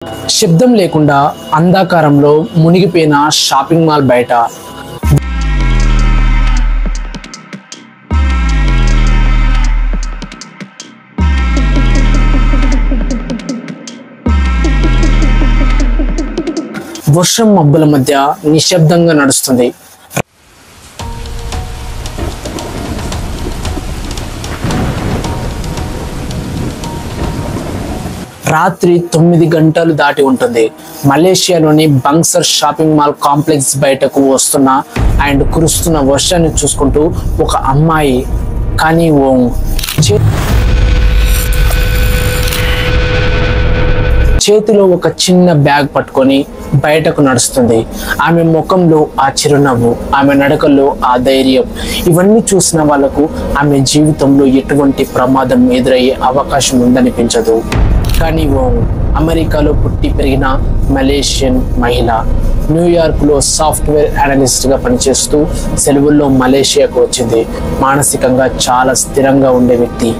శబ్దం లేకుండా అంధకారంలో మునిగిపోయిన షాపింగ్ మాల్ బయట వర్షం మబ్బుల మధ్య నిశ్శబ్దంగా నడుస్తుంది. రాత్రి 9 గంటలు దాటి ఉంటుంది. మలేషియాలోని బంగ్సర్ షాపింగ్ మాల్ కాంప్లెక్స్ బయటకు వస్తున్న అండ్ కురుస్తున్న వర్షాన్ని చూసుకుంటూ ఒక అమ్మాయి కానీ ఓంగ్ చేతిలో ఒక చిన్న బ్యాగ్ పట్టుకొని బయటకు నడుస్తుంది. ఆమె ముఖంలో ఆ చిరునవ్వు, ఆమె నడకల్లో ఆ ధైర్యం, ఇవన్నీ చూసిన వాళ్ళకు ఆమె జీవితంలో ఎటువంటి ప్రమాదం ఎదురయ్యే అవకాశం ఉందనిపించదు. కానీ ఓంగ్ అమెరికాలో పుట్టి పెరిగిన మలేషియన్ మహిళ. న్యూయార్క్లో సాఫ్ట్వేర్ అనలిస్ట్గా పనిచేస్తూ సెలవుల్లో మలేషియాకు వచ్చింది. మానసికంగా చాలా స్థిరంగా ఉండే వ్యక్తి.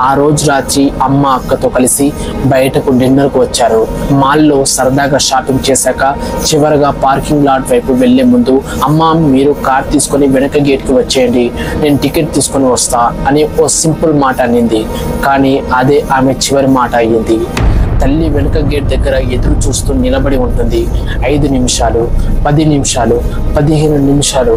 ఆ రోజు రాత్రి అమ్మ అక్కతో కలిసి బయటకు డిన్నర్కు వచ్చారు. మాల్లో సరదాగా షాపింగ్ చేశాక చివరగా పార్కింగ్ లాట్ వైపు వెళ్లే ముందు, అమ్మ మీరు కార్ తీసుకొని వెనక గేట్కి వచ్చేయండి, నేను టికెట్ తీసుకొని వస్తా అని ఓ సింపుల్ మాట అనింది. కానీ అదే ఆమె చివరి మాట అయ్యింది. తల్లి వెనుక గేట్ దగ్గర ఎదురు చూస్తూ నిలబడి ఉంటుంది. 5 నిమిషాలు, 10 నిమిషాలు, 15 నిమిషాలు,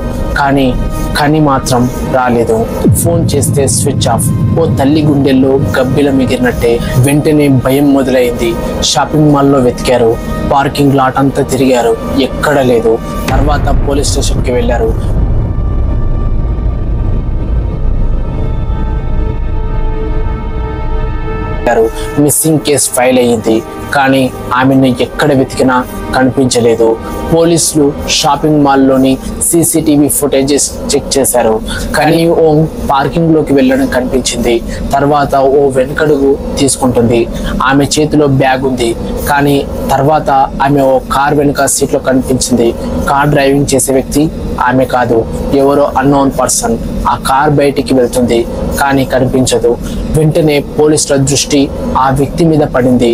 కానీ మాత్రం రాలేదు. ఫోన్ చేస్తే స్విచ్ ఆఫ్. ఓ తల్లి గుండెల్లో గబ్బిల మిగిలినట్టే. వెంటనే భయం మొదలైంది. షాపింగ్ మాల్లో వెతికారు, పార్కింగ్ లాట్ అంతా తిరిగారు, ఎక్కడ లేదు. తర్వాత పోలీస్ స్టేషన్కి వెళ్ళారు. మిస్సింగ్ కేసు ఫైల్ అయ్యింది. కానీ ఆమెను ఎక్కడ వెతికినా కనిపించలేదు. పోలీసులు షాపింగ్ మాల్లోని CCTV ఫుటేజెస్ చెక్ చేశారు. కానీ ఓ పార్కింగ్ లోకి వెళ్ళడం కనిపించింది. తర్వాత ఓ వెనకడుగు తీసుకుంటుంది. ఆమె చేతిలో బ్యాగ్ ఉంది. కానీ తర్వాత ఆమె ఓ కార్ వెనుక సీట్లో కనిపించింది. కార్ డ్రైవింగ్ చేసే వ్యక్తి ఆమె కాదు, ఎవరో అన్నోన్ పర్సన్. ఆ కార్ బయటికి వెళ్తుంది కానీ కనిపించదు. వెంటనే పోలీసుల దృష్టి ఆ వ్యక్తి మీద పడింది.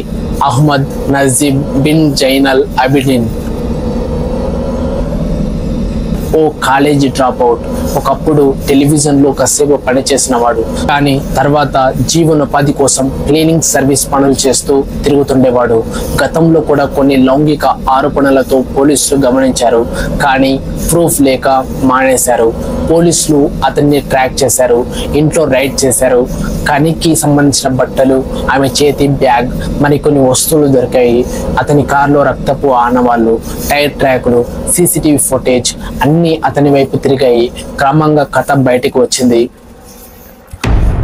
అహ్మద్ నజీబ్ బిన్ జైనల్ అబిడిన్. ఓ కాలేజీ డ్రాప్ అవుట్. ఒకప్పుడు టెలివిజన్లో కాసేపు పనిచేసిన వాడు. కానీ తర్వాత జీవనోపాధి కోసం క్లీనింగ్ సర్వీస్ పనులు చేస్తూ తిరుగుతుండేవాడు. గతంలో కూడా కొన్ని లైంగిక ఆరోపణలతో పోలీసులు గమనించారు. కానీ ప్రూఫ్ లేక మానేశారు. పోలీసులు అతన్ని ట్రాక్ చేశారు. ఇంట్లో రైడ్ చేశారు. కనికి సంబంధించిన బట్టలు, ఆమె చేతి బ్యాగ్, మరికొన్ని వస్తువులు దొరికాయి. అతని కారులో రక్తపు ఆనవాళ్ళు, టైర్ ట్రాకులు, CCTV ఫుటేజ్ అన్నీ అతని వైపు తిరిగాయి. క్రమంగా కథ బయటకు వచ్చింది.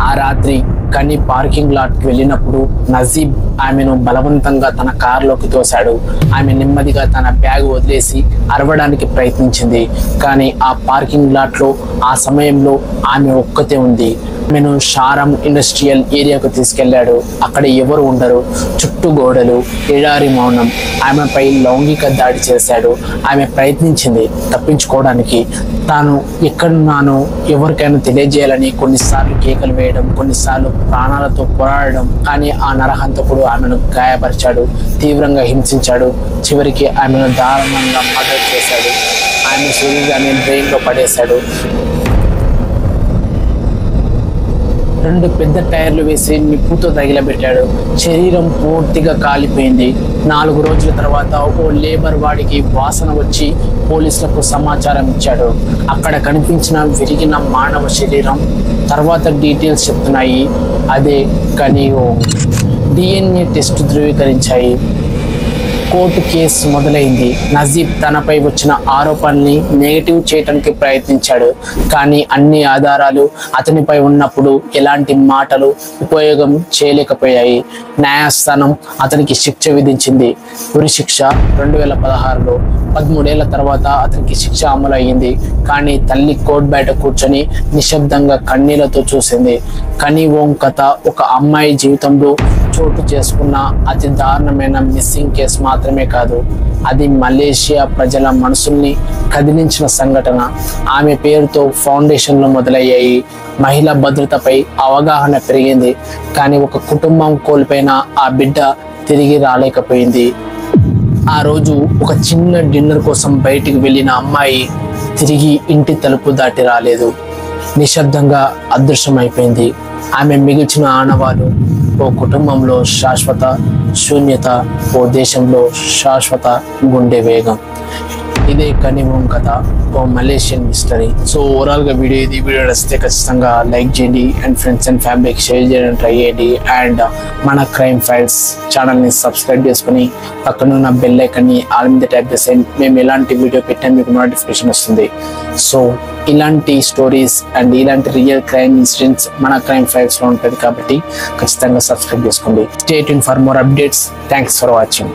ఆ రాత్రి కని పార్కింగ్ లాట్కి వెళ్ళినప్పుడు నజీబ్ ఆమెను బలవంతంగా తన కారులోకి తోశాడు. ఆమె నెమ్మదిగా తన బ్యాగ్ వదిలేసి అరవడానికి ప్రయత్నించింది. కానీ ఆ పార్కింగ్ లాట్లో ఆ సమయంలో ఆమె ఒక్కతే ఉంది. ఆమెను షారం ఇండస్ట్రియల్ ఏరియాకు తీసుకెళ్లాడు. అక్కడ ఎవరు ఉండరు. చుట్టూ గోడలు, ఎడారి మౌనం. ఆమెపై లైంగిక దాడి చేశాడు. ఆమె ప్రయత్నించింది తప్పించుకోవడానికి. తాను ఎక్కడున్నానో ఎవరికైనా తెలియజేయాలని కొన్నిసార్లు కేకలు వేయడం, కొన్నిసార్లు ప్రాణాలతో పోరాడడం. కానీ ఆ నరహంతకుడు ఆమెను గాయపరిచాడు, తీవ్రంగా హింసించాడు. చివరికి ఆమెను దారుణంగా మర్డర్ చేశాడు. ఆమె శరీరాన్ని బ్రెయిన్లో పడేశాడు. 2 పెద్ద టైర్లు వేసి నిప్పుతో తగిలబెట్టాడు. శరీరం పూర్తిగా కాలిపోయింది. 4 రోజుల తర్వాత ఓ లేబర్ వాడికి వాసన వచ్చి పోలీసులకు సమాచారం ఇచ్చాడు. అక్కడ కనిపించిన విరిగిన మానవ శరీరం. తర్వాత డీటెయిల్స్ చెప్తున్నాయి. అదే కానీ DNA టెస్ట్ ధృవీకరించాయి. కోర్టు కేసు మొదలైంది. నజీబ్ తనపై వచ్చిన ఆరోపణల్ని నెగటివ్ చేయడానికి ప్రయత్నించాడు. కానీ అన్ని ఆధారాలు అతనిపై ఉన్నప్పుడు ఎలాంటి మాటలు ఉపయోగం చేయలేకపోయాయి. న్యాయస్థానం అతనికి శిక్ష విధించింది. ఉరి శిక్ష 2016లో. 13 ఏళ్ల తర్వాత అతనికి శిక్ష అమలు అయ్యింది. కానీ తల్లి కోర్టు బయట కూర్చొని నిశ్శబ్దంగా కన్నీళ్లతో చూసింది. కని ఓం కథ ఒక అమ్మాయి జీవితంలో చోటు చేసుకున్న అతి దారుణమైన మిస్సింగ్ కేసు మాత్రమే కాదు, అది మలేషియా ప్రజల మనసుల్ని కదిలించిన సంఘటన. ఆమె పేరుతో ఫౌండేషన్లు మొదలయ్యాయి. మహిళా భద్రతపై అవగాహన పెరిగింది. కానీ ఒక కుటుంబం కోల్పోయిన ఆ బిడ్డ తిరిగి రాలేకపోయింది. ఆ రోజు ఒక చిన్న డిన్నర్ కోసం బయటికి వెళ్ళిన అమ్మాయి తిరిగి ఇంటి తలుపు దాటి రాలేదు. నిశ్శబ్దంగా అదృశ్యమైపోయింది. ఆమె మిగిల్చిన ఆనవాలు ఓ కుటుంబంలో శాశ్వత శూన్యత, ఓ దేశంలో శాశ్వత గుండె వేగం. ఇదే కనివం కథ, ఓ మలేషియన్ మిస్టరీ. సో ఓవరాల్గా వీడియో నచ్చితే ఖచ్చితంగా లైక్ చేయండి అండ్ ఫ్రెండ్స్ అండ్ ఫ్యామిలీకి షేర్ చేయడం ట్రై చేయండి. అండ్ మన క్రైమ్ ఫైల్స్ ఛానల్ని సబ్స్క్రైబ్ చేసుకుని పక్కనున్న బెల్ ఐకాన్ని ఆల్ మీద ట్యాప్ చేస్తే మేము ఎలాంటి వీడియో పెట్టినా మీకు నోటిఫికేషన్ వస్తుంది. సో ఇలాంటి స్టోరీస్ అండ్ ఇలాంటి రియల్ క్రైమ్ ఇన్సిడెంట్స్ మన క్రైమ్ ఫైల్స్లో ఉంటుంది కాబట్టి ఖచ్చితంగా సబ్స్క్రైబ్ చేసుకోండి. Stay tune for more updates. Thanks for watching.